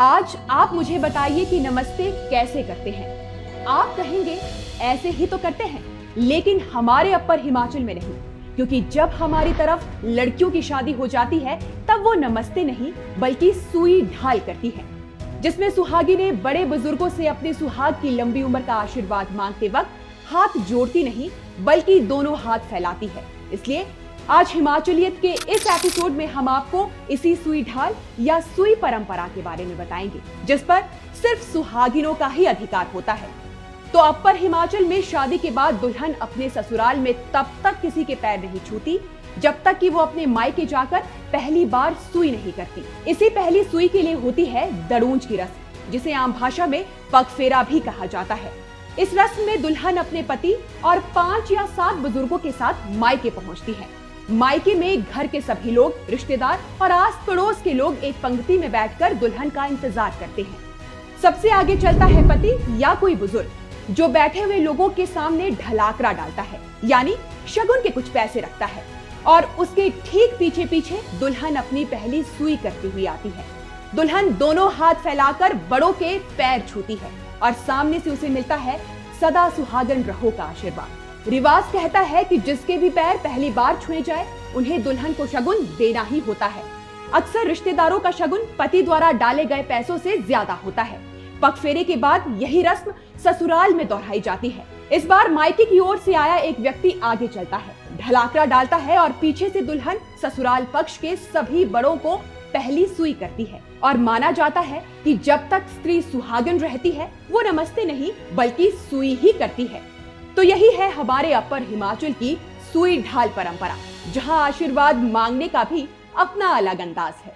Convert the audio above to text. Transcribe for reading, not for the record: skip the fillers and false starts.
आज आप मुझे बताइए कि नमस्ते कैसे करते हैं। आप कहेंगे ऐसे ही तो करते हैं, लेकिन हमारे अपर हिमाचल में नहीं, क्योंकि जब हमारी तरफ लड़कियों की शादी हो जाती है तब वो नमस्ते नहीं बल्कि सुई ढाल करती है, जिसमें सुहागिनें बड़े बुजुर्गों से अपने सुहाग की लंबी उम्र का आशीर्वाद मांगते वक्त हाथ जोड़ती नहीं बल्कि दोनों हाथ फैलाती है। इसलिए आज हिमाचलियत के इस एपिसोड में हम आपको इसी सुई ढाल या सुई परंपरा के बारे में बताएंगे, जिस पर सिर्फ सुहागिनों का ही अधिकार होता है। तो अपर हिमाचल में शादी के बाद दुल्हन अपने ससुराल में तब तक किसी के पैर नहीं छूती जब तक कि वो अपने मायके जाकर पहली बार सुई नहीं करती। इसी पहली सुई के लिए होती है दड़ूंज की रस्म, जिसे आम भाषा में पगफेरा भी कहा जाता है। इस रस्म में दुल्हन अपने पति और 5 या 7 बुजुर्गों के साथ मायके पहुंचती है। मायके में घर के सभी लोग, रिश्तेदार और आस पड़ोस के लोग एक पंक्ति में बैठकर दुल्हन का इंतजार करते हैं। सबसे आगे चलता है पति या कोई बुजुर्ग, जो बैठे हुए लोगों के सामने ढलाकरा डालता है, यानी शगुन के कुछ पैसे रखता है, और उसके ठीक पीछे पीछे दुल्हन अपनी पहली सुई करती हुई आती है। दुल्हन दोनों हाथ फैलाकर बड़ों के पैर छूती है और सामने से उसे मिलता है सदा सुहागन रहो का आशीर्वाद। रिवाज कहता है कि जिसके भी पैर पहली बार छुए जाए उन्हें दुल्हन को शगुन देना ही होता है। अक्सर रिश्तेदारों का शगुन पति द्वारा डाले गए पैसों से ज्यादा होता है। पगफेरे के बाद यही रस्म ससुराल में दोहराई जाती है। इस बार मायके की ओर से आया एक व्यक्ति आगे चलता है, ढलाकरा डालता है और पीछे से दुल्हन ससुराल पक्ष के सभी बड़ों को पहली सुई करती है। और माना जाता है कि जब तक स्त्री सुहागिन रहती है वो नमस्ते नहीं बल्कि सुई ही करती है। तो यही है हमारे अपर हिमाचल की सुई ढाल परंपरा, जहां आशीर्वाद मांगने का भी अपना अलग अंदाज है।